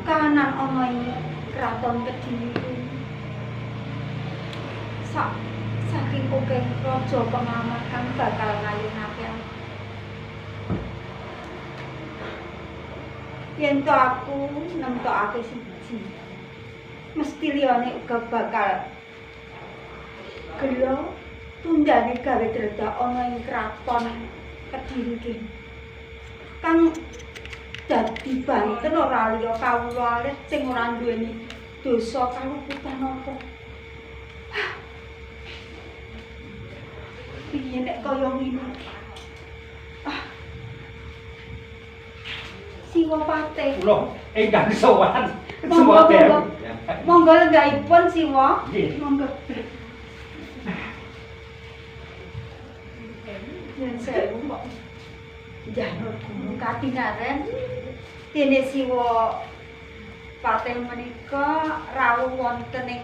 Kanan ana ing kraton Kediri. Saking akeh raja pengamat kang bakal ngayunake yen to aku nemtokake siji mesti liyane uga bakal gelo tundane gawe dredak ana ing kraton Kediri iki kang dadi banten ora liya kawula alit sing ora duweni dosa kaluputan apa. Piye nek kaya ngene iki? Siwa Pate. Kula ingkang sowan. Monggo lenggahipun Siwa. Nggih. Monggo. Yen sewu kok janur gunung Katinaren dene Siwa Pate menika rawuh wonten ing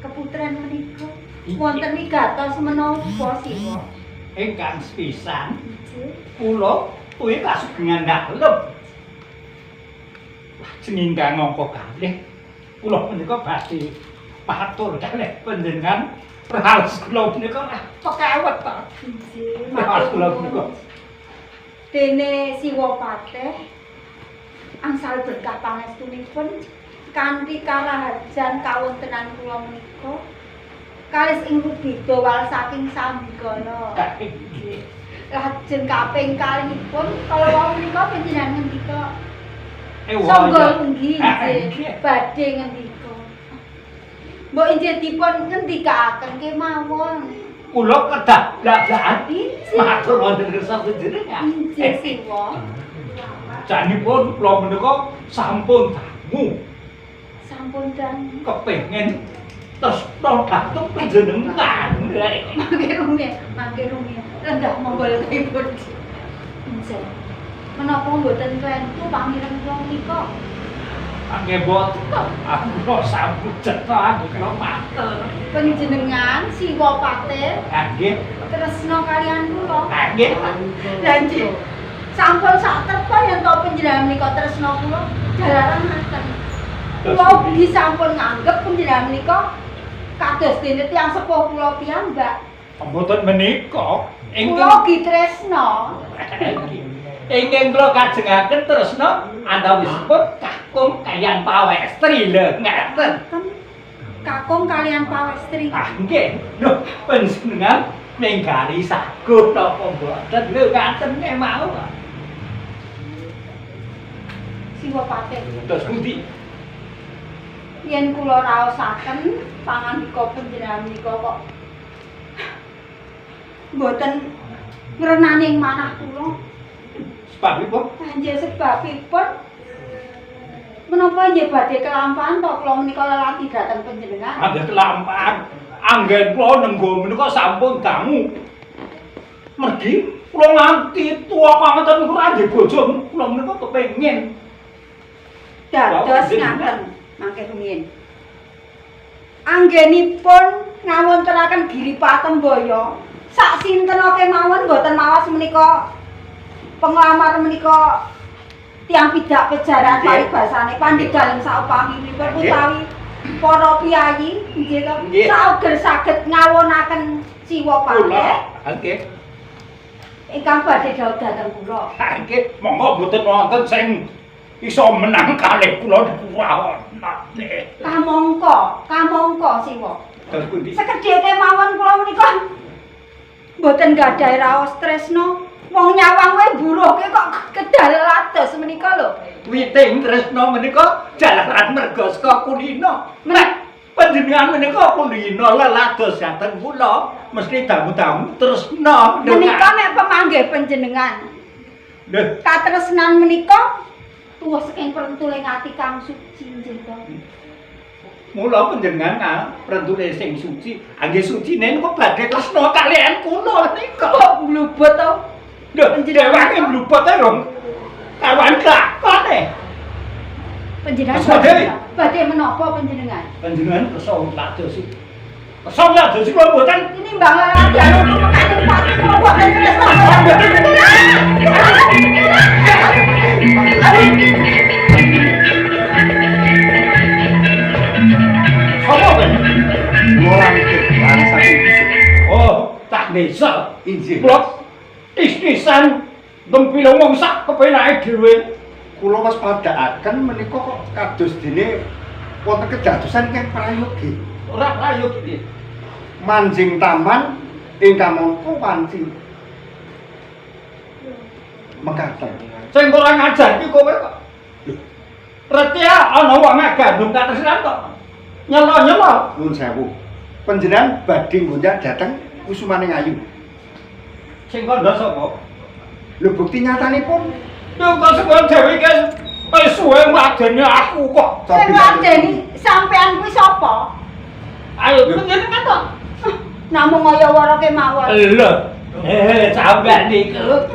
keputren menika. Wonten wigatos menapa Siwa? Ingkang sepisan kula kuwi kasugengan dalem. Lajeng ingkang angka kalih kula menika badhe matur kalih panjenengan raos kula menika pekawet to. Nggih, Raos kula menika. Dene Siwa Pate angsal berkah pangestunipun kanthi karahajan kawontenan kula menika kalis ing rubeda wal saking Sambigala. Lajeng kaping kalihipun kala wau menika panjenengan ngendika Sangga nggih badhe ngendika. Mbok injih dipun ngendikaaken kemawon. Kula kedah blak-blakan matur wonten kersa panjenengan. Injih Siwa. Janipun kula menika sampun dangu Sampun dangu. kepengin tresna dhateng panjenengan. Mangke rumiyin. Rendah monggo lenggahipun. Injih. Menapa mboten klentu pamireng kula menika? Nggih mboten. Aku sampun cetha kula matur. Panjenengan Siwa Pate Nggih. tresna kaliyan kula. Nggih. Lah nggih. Sampun sak tepa yen to panjenengan menika tresna kula jalaran ngaten. Kula ugi sampun nganggep panjenengan menika kados dene tiyang sepuh kula piyambak. Mboten menika Kula ugi tresna. ingkang kula kajengaken tresna antawisipun kakung kaliyan pawestri lho ngaten. Kakung kaliyan pawestri. Nggih. Lho panjenengan ninggari saguh napa mboten lho ngaten mau. Siwa Pate. Terus pundi? Yen kula raosaken pangandika panjenengan menika kok mboten ngrenani ing manah kula. Sebabipun Nggih sebabipun menapa nggih badhe kelampahan to kula menika lelati dhateng panjenengan. ada kelampahan. Anggen kula nenggo menika sampun dangu. Mergi kula nganti tua pangeten kula nggih bojo kula menika kepengin. Dados ngaten mangke rumiyin. Anggenipun ngawontenaken Giri Patembaya sak sinten kemawon mboten mawas menika penglamar menika tiyang pidak pejaran paribasane pandhita ing saupaminipun utawi para piyayi nggih to sauger saged ngawonaken Siwa Pate. Nggih. Ingkang badhe dawuh dhateng kula. Nggih, monggo mboten wonten sing iso menang kalih kula kuwaon. Kamangka Siwa. Terus pundi? Sekedhik kemawon kula menika mboten gadhahi raos tresna. Wong nyawang wae buruhke kok kedal lados menika lho. Witing tresna menika jalaran merga saka kulina. Nek panjenengan menika kulina lelados dhateng kula, mesti damu-damu tresna. Menika nek pemanggih panjenengan. Lho, Katresnan menika tuwes ing prentuling ati kang suci nggih to. mula panjenengan prentune sing suci, nggih sucine niku badhe tresna kaliyan kula nika. Kok mlubut to? Lho, dheweke mlubut ae rong kawan klakone. Panjenengan badhe menapa panjenengan? Panjenengan kersa ladosi. Kersa ladosi kula mboten Ini mbang lalati anu kadung pati kok tresna. desa. Injih. Blok tis-tisan tempilung wong sak kepenake dhewe. Kula wis padhaaken menika kok kados dene wonten kedadosan ingkang prayogi. Ora prayogi. Manjing taman ingkang mongko wanci. Mekaten. Sing ora ngajar ki kowe kok. Reti ana wong gandum katresnan kok. Nyelo-nyelo. Nuwun sewu. Panjenengan badhe ngunjak dhateng Kusumaning Ayu. Sing kandha sapa? Lho bukti nyatanipun Yo kok sebab dhewe iki wis suwe ngladeni aku kok. Sing ngladeni sampean kuwi sapa? Ayo panjenengan to. Namung kaya wara kemawon. Lho. Sampean niku.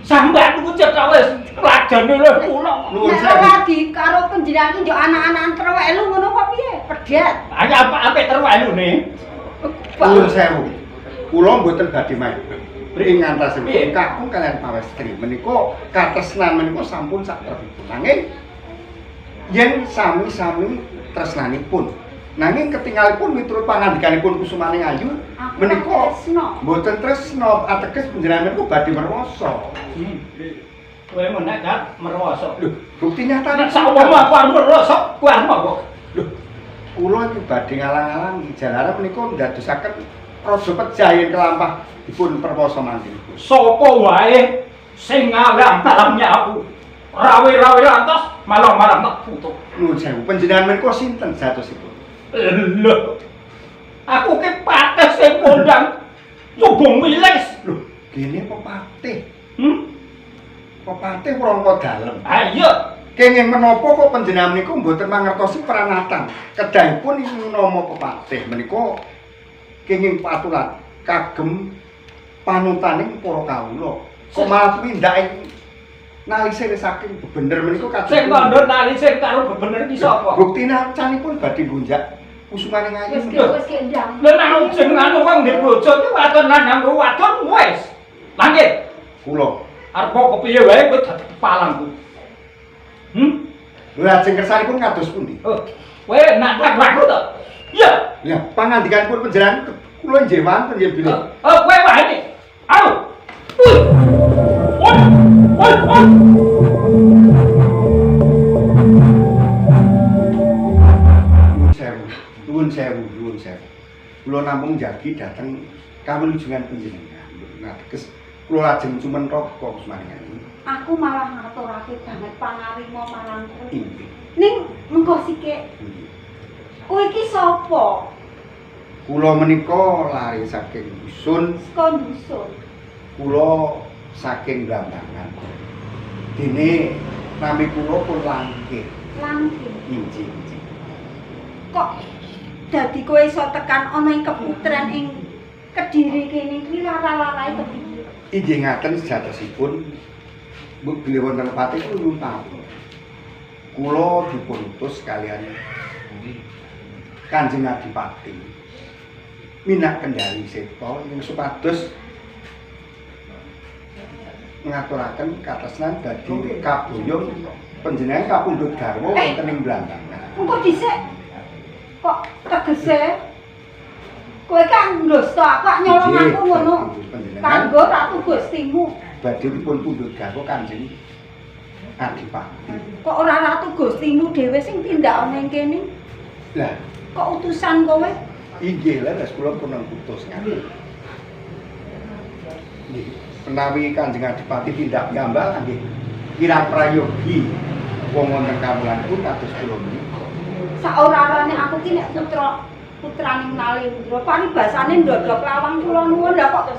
Sampean niku cetha wis ngladeni lho kula. Nuwun Nek sewu. ora di karo panjenengan ki yo anak-anak terwelu ngono apa piye? Pedet. Ayo apa-apa terwelune. Nuwun sewu. Kula mboten badhe main. Ing ngantasipun Piye? kakung kaliyan pawestri menika katresnan menika sampun sak terbitun. Nanging yen sami-sami tresnanipun. Nanging ketingalipun miturut pangandikanipun Kusumaning Ayu menika mboten tresna ateges panjenengan menika badhe merwasa. Kowe menek kan merwasa. Lho, bukti nyatane Nek sawang aku arep merwasa, kowe arep apa? Lho, kula iki badhe ngalang-alangi jalaran menika ndadosaken raja pejayen kelampah dipun perwasa mangkin. Sapa wae sing ngalang-alangi aku. Rawe-rawe lantas malang-malang tak putuk. Nuwun sewu, panjenengan menika sinten jatosipun? Lho. Aku ki patih sing kondang Subung Milis. Lho, gene pepatih. Hmm? Pepatih rangka dalem. Ayo. Kenging menapa kok panjenengan menika mboten mangertosi pranatan. Kedahipun ing nama pepatih menika kenging patulan kagem panutaning para kawula. Kok malah pindhake nalise saking bebener menika kados Sing kandha nalise karo bebener iki sapa? Bukti nacanipun badhe gunjak Kusumaning Ayu. Wis kendang. Lha nek jenengan wong ndek bojo ki wadon nang wadon wis. Langgit. Kula. Arep kok kepiye wae kowe dadi palangku. Lha lajeng kersanipun kados pundi? Oh, kowe nak laku to? Iya. Ya, pangandikanipun panjenengan kula nggih wonten nggih bilih. Oh, kowe wae iki. Ayo. Woi. Woi. Nuwun sewu. Kula namung njagi dhateng kawilujungan panjenengan. Nah, teges kula lajeng cumenthok kok Kusumaning Ayu. Aku malah ngaturake banget pangarima marang kowe. Inggih. Ning mengko sithik. Kowe iki sapa? Kula menika lari saking dusun, Saka dusun. kula saking Blambangan. Dene nami kula pun Langkir. Langkir. Injih. Kok dadi kowe iso tekan ana ing keputren ing Kediri kene iki lara-larae kepiye? Inggih ngaten sejatosipun bilih wonten pati kula taun. Kula dipun utus kalian Kanjeng Adipati minak kendali seta ing supados ngaturaken katresnan dadi kabuyung panjenengan kapundhut garwa wonten ing Blambangan. Engko dhisik kok tegese kowe kan ndosta kok nyolong aku ngono. Kanggo ratu Gustimu. Badhe dipun pundhut garwa Kanjeng Adipati. Kok ora ratu Gustimu dhewe sing tindak ana ing kene? Lah, Kok utusan kowe? inggih lha kula pun utus ngaten. Nggih, menawi Kanjeng Adipati tindak piyambak nggih kirang prayogi wong wonten kawulan pun kados kula menika. Saorane aku ki nek putrane Nalendra paribasane ndodok lawang kula nuwun lha kok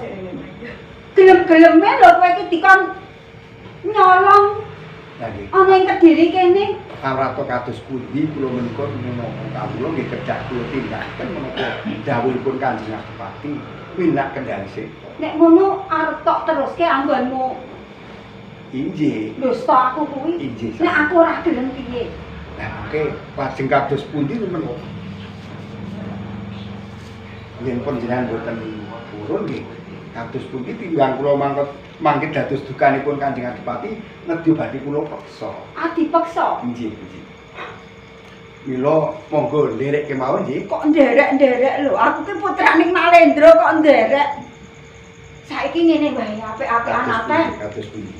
gelem-geleme lho kowe iki dikon nyolong Lah nggih, ana ing Kediri kene. kawrata kados pundi kula menika menapa kawula nggih kerja kula tindakan menapa dawuhipun Kanjeng Adipati minak kendali seta. Nek ngono arep tok teruske anggonmu Inggih. ndosta aku kuwi. Inggih. Nek aku ora gelem piye? Nah, oke, lajeng kados pundi men? Yen panjenengan boten purun nggih, kados pundi timbang kula mangke dados dukanipun Kanjeng Adipati nedya badhe kula peksa. Adipeksa. Inggih. Mila monggo nderek kemawon nggih. Kok nderek-nderek lho, aku ki putrane Nalendra kok nderek. Saiki ngene wae apik-apikan aten. Kados pundi?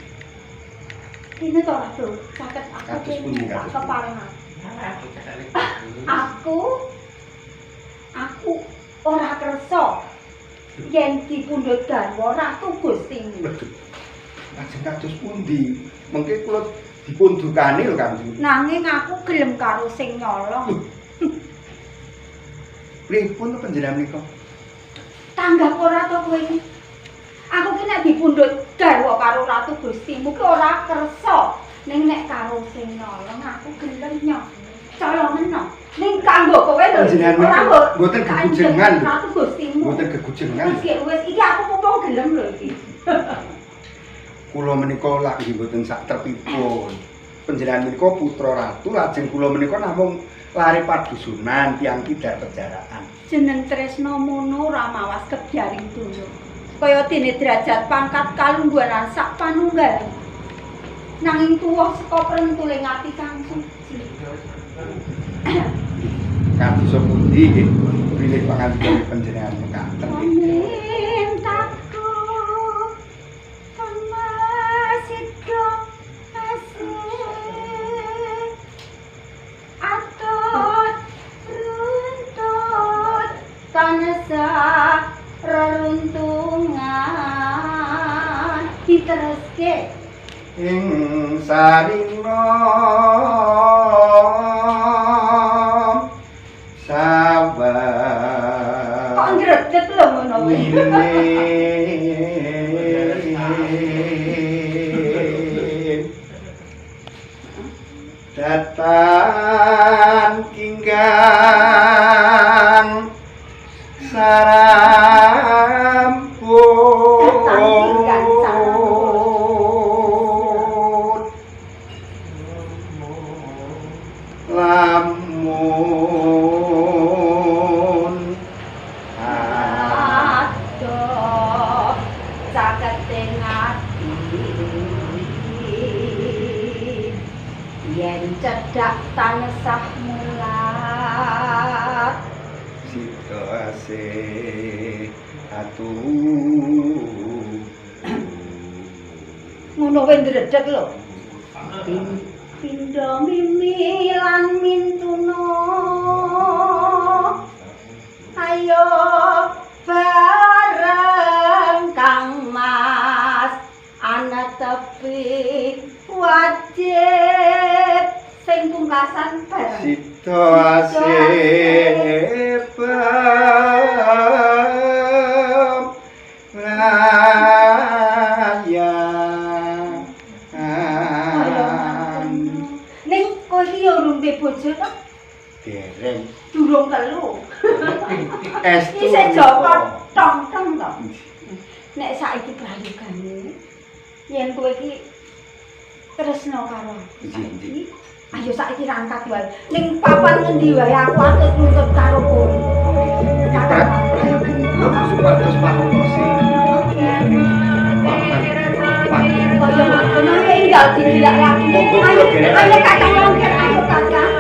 Ini to Ratu, caket aku Kados pundi, tak kados keparengan. Aku ora kersa yen dipundhut garwa Ratu Gustimu. Lajeng kados pundi? Mengke kula dipun dukani lho Kanjeng. Nanging aku gelem karo sing nyolong. Pripun to panjenengan menika? Tanggap ora to kowe iki? Aku ki nek dipundhut garwa karo Ratu Gustimu ki ora kersa. Ning nek karo sing nyolong aku gelem nyok. Colongeno. Ning kanggo kowe lho. Panjenengan menika mboten gegujengan lho. Ratu Gustimu. Mboten gegujengan. Wis iki aku mumpung gelem lho iki. Kula menika lagi mboten sak trepipun. Panjenengan menika putra ratu, lajeng kula menika namung lare padusunan tiyang kidar pejaraan. Jeneng tresna mono ora mawas kebyaring donya. Kaya dene derajat pangkat kalungguhan sak panunggal. Nanging tuwa saka prentuling ati kang suci. Kados pundi nggih bilih pangandikan panjenengan mekaten. Amin takku kamasidho asih atot runtut tansah reruntungan diteruske Ing sarina sabar kok ngredeg lho ngono kuwi. Datan kinggang sarampun lamun Aduh, caketing ati yen cedhak tansah mulat sida asih atu ngono wae ndredeg lho pindha mimi lan mintuna ayo bareng Kang Mas ana tepi wajib sing pungkasan bareng sida asih raya ning kowe iki yo urung duwe bojo to dereng durung telu estu iki Joko tong-tong to nek saiki prayogane yen kowe iki tresna karo aku saiki ayo saiki rangkat wae ning papan ngendi wae aku atut nuntut karo kowe supados panutosi kaya ngono enggal dilak lagi ayo kakak longker ayo kakak